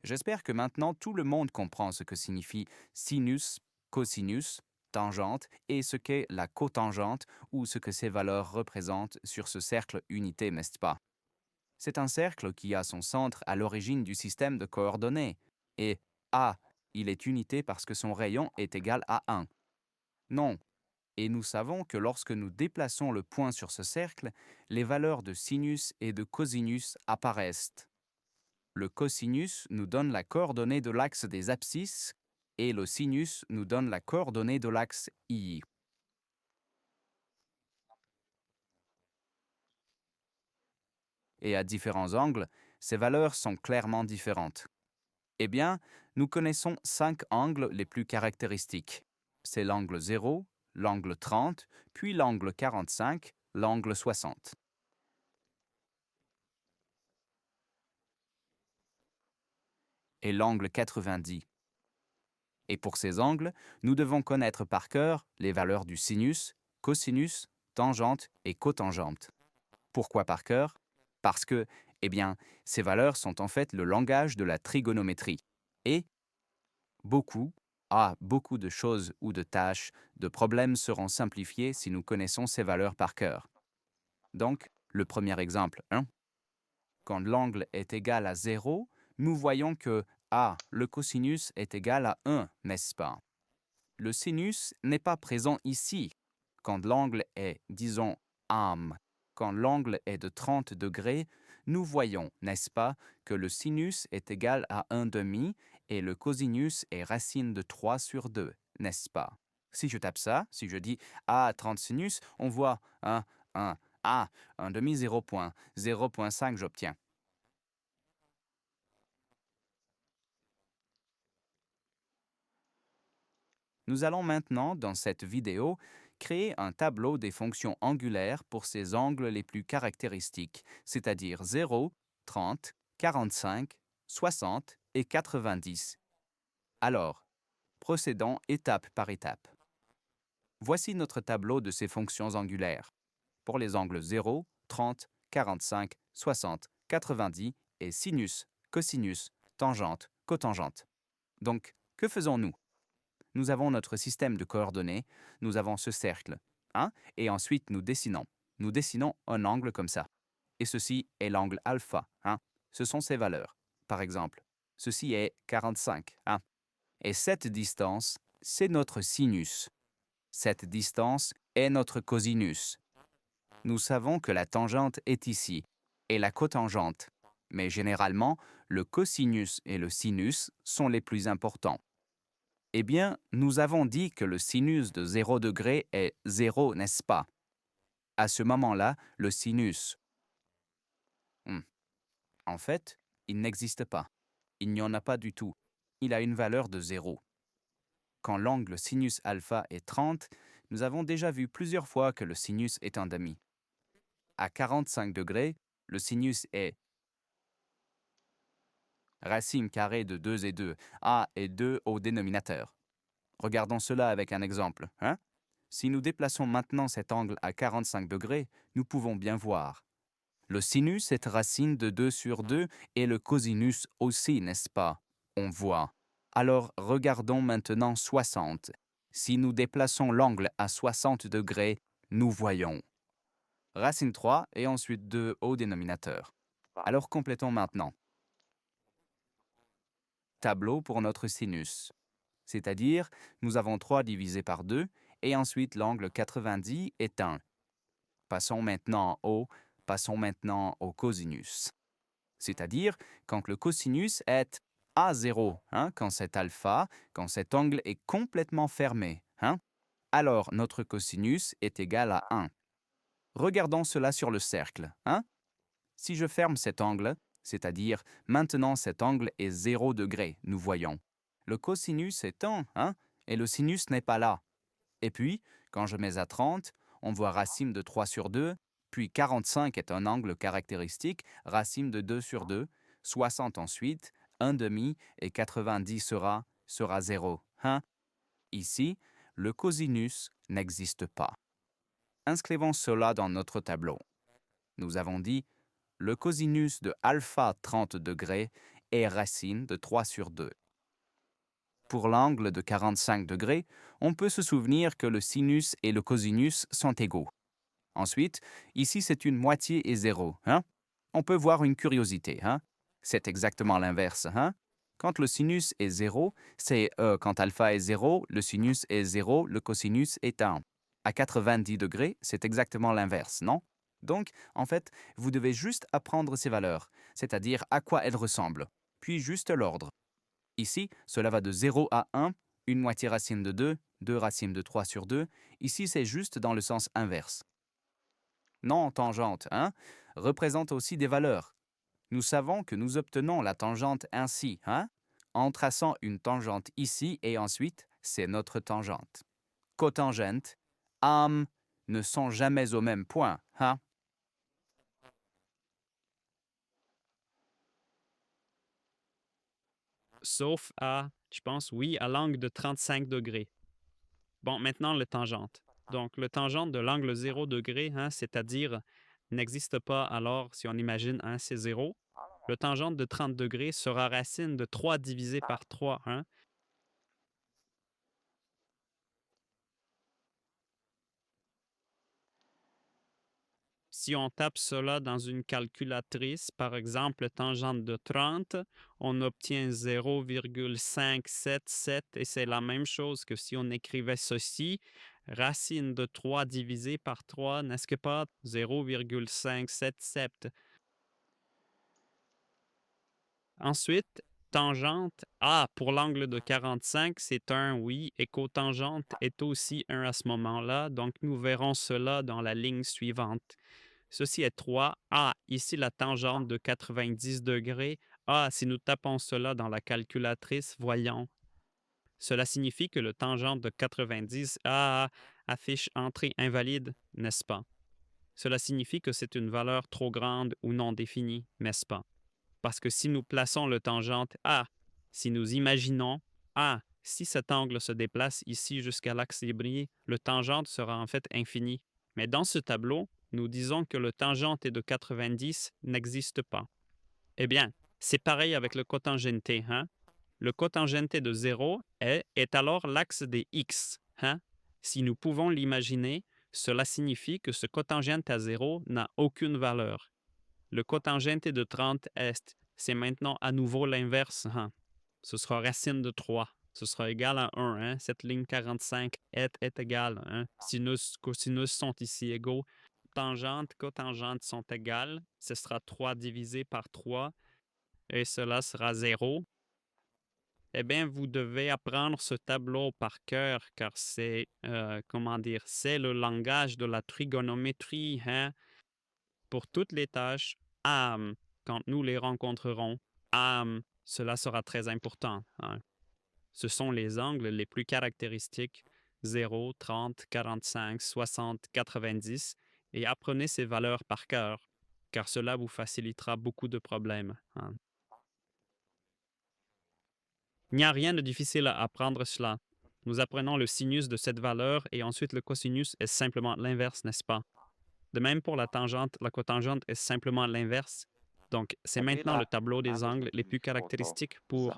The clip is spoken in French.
J'espère que maintenant tout le monde comprend ce que signifie sinus, cosinus, tangente et ce qu'est la cotangente ou ce que ces valeurs représentent sur ce cercle unité, n'est-ce pas? C'est un cercle qui a son centre à l'origine du système de coordonnées. Et A, il est unité parce que son rayon est égal à 1. Non. Et nous savons que lorsque nous déplaçons le point sur ce cercle, les valeurs de sinus et de cosinus apparaissent. Le cosinus nous donne la coordonnée de l'axe des abscisses et le sinus nous donne la coordonnée de l'axe I. Et à différents angles, ces valeurs sont clairement différentes. Eh bien, nous connaissons 5 angles les plus caractéristiques. C'est l'angle 0, l'angle 30, puis l'angle 45, l'angle 60. Et l'angle 90. Et pour ces angles, nous devons connaître par cœur les valeurs du sinus, cosinus, tangente et cotangente. Pourquoi par cœur? Parce que, ces valeurs sont en fait le langage de la trigonométrie. Et beaucoup de choses ou de tâches, de problèmes seront simplifiés si nous connaissons ces valeurs par cœur. Donc, le premier exemple, 1. Quand l'angle est égal à 0, nous voyons que le cosinus est égal à 1, n'est-ce pas? Le sinus n'est pas présent ici. Quand l'angle est, disons, quand l'angle est de 30 degrés, nous voyons, n'est-ce pas, que le sinus est égal à 1 demi et le cosinus est racine de 3 sur 2, n'est-ce pas? Si je tape ça, si je dis 30 sinus, on voit 1 demi 0,5 j'obtiens. Nous allons maintenant, dans cette vidéo, créer un tableau des fonctions angulaires pour ces angles les plus caractéristiques, c'est-à-dire 0, 30, 45, 60 et 90. Alors, procédons étape par étape. Voici notre tableau de ces fonctions angulaires, pour les angles 0, 30, 45, 60, 90 et sinus, cosinus, tangente, cotangente. Donc, que faisons-nous? Nous avons notre système de coordonnées, nous avons ce cercle, et ensuite nous dessinons. Nous dessinons un angle comme ça. Et ceci est l'angle alpha, Ce sont ses valeurs. Par exemple, ceci est 45, Et cette distance, c'est notre sinus. Cette distance est notre cosinus. Nous savons que la tangente est ici, et la cotangente. Mais généralement, le cosinus et le sinus sont les plus importants. Eh bien, nous avons dit que le sinus de 0 degré est 0, n'est-ce pas? À ce moment-là, le sinus, en fait, il n'existe pas. Il n'y en a pas du tout. Il a une valeur de 0. Quand l'angle sinus alpha est 30, nous avons déjà vu plusieurs fois que le sinus est un demi. À 45 degrés, le sinus est racine carrée de 2 et 2, et 2 au dénominateur. Regardons cela avec un exemple, Si nous déplaçons maintenant cet angle à 45 degrés, nous pouvons bien voir. Le sinus est racine de 2 sur 2 et le cosinus aussi, n'est-ce pas? On voit. Alors regardons maintenant 60. Si nous déplaçons l'angle à 60 degrés, nous voyons. Racine 3 et ensuite 2 au dénominateur. Alors complétons maintenant. Tableau pour notre sinus. C'est-à-dire, nous avons 3 divisé par 2 et ensuite l'angle 90 est 1. Passons maintenant au cosinus. C'est-à-dire, quand le cosinus est à 0, quand c'est alpha, quand cet angle est complètement fermé, alors notre cosinus est égal à 1. Regardons cela sur le cercle, Si je ferme cet angle, c'est-à-dire maintenant cet angle est 0 degré, nous voyons. Le cosinus est 1, et le sinus n'est pas là. Et puis, quand je mets à 30, on voit racine de 3 sur 2, puis 45 est un angle caractéristique, racine de 2 sur 2, 60 ensuite, 1 demi et 90 sera 0. Ici, le cosinus n'existe pas. Inscrivons cela dans notre tableau. Nous avons dit, le cosinus de alpha 30 degrés est racine de 3 sur 2. Pour l'angle de 45 degrés, on peut se souvenir que le sinus et le cosinus sont égaux. Ensuite, ici c'est une moitié et 0. Hein? On peut voir une curiosité. Hein? C'est exactement l'inverse. Hein? Quand le sinus est 0, c'est quand alpha est 0, le sinus est 0, le cosinus est 1. À 90 degrés, c'est exactement l'inverse, non? Donc, en fait, vous devez juste apprendre ces valeurs, c'est-à-dire à quoi elles ressemblent, puis juste l'ordre. Ici, cela va de 0 à 1, une moitié racine de 2, 2 racines de 3 sur 2. Ici, c'est juste dans le sens inverse. Non, tangente, hein, représente aussi des valeurs. Nous savons que nous obtenons la tangente ainsi, hein, en traçant une tangente ici et ensuite, c'est notre tangente. Cotangente, ne sont jamais au même point, hein. Sauf à, je pense, oui, à l'angle de 35 degrés. Bon, maintenant le tangente. Donc, le tangente de l'angle 0 degré, hein, c'est-à-dire n'existe pas alors si on imagine c'est 0. Le tangente de 30 degrés sera racine de 3 divisé par 3. Hein. Si on tape cela dans une calculatrice, par exemple tangente de 30, on obtient 0,577 et c'est la même chose que si on écrivait ceci, racine de 3 divisé par 3, n'est-ce pas 0,577. Ensuite, tangente, pour l'angle de 45, c'est 1, oui, et cotangente est aussi 1 à ce moment-là, donc nous verrons cela dans la ligne suivante. Ceci est 3. Ici la tangente de 90 degrés. Si nous tapons cela dans la calculatrice, voyons. Cela signifie que le tangente de 90 affiche entrée invalide, n'est-ce pas? Cela signifie que c'est une valeur trop grande ou non définie, n'est-ce pas? Parce que si nous plaçons le tangente si nous imaginons si cet angle se déplace ici jusqu'à l'axe ébrié, le tangente sera en fait infini. Mais dans ce tableau, nous disons que le tangente de 90 n'existe pas. Eh bien, c'est pareil avec le cotangente. Hein? Le cotangente de 0 est alors l'axe des x. Hein? Si nous pouvons l'imaginer, cela signifie que ce cotangente à 0 n'a aucune valeur. Le cotangente de 30 c'est maintenant à nouveau l'inverse. Hein? Ce sera racine de 3. Ce sera égal à 1. Hein? Cette ligne 45 est égale. Hein? Sinus, cosinus sont ici égaux. Tangente, cotangente sont égales. Ce sera 3 divisé par 3 et cela sera 0. Eh bien, vous devez apprendre ce tableau par cœur car c'est, c'est le langage de la trigonométrie. Hein? Pour toutes les tâches, quand nous les rencontrerons, cela sera très important. Hein? Ce sont les angles les plus caractéristiques, 0, 30, 45, 60, 90, et apprenez ces valeurs par cœur, car cela vous facilitera beaucoup de problèmes. Hein. Il n'y a rien de difficile à apprendre cela. Nous apprenons le sinus de cette valeur et ensuite le cosinus est simplement l'inverse, n'est-ce pas? De même pour la tangente, la cotangente est simplement l'inverse. Donc, c'est maintenant le tableau des angles les plus caractéristiques pour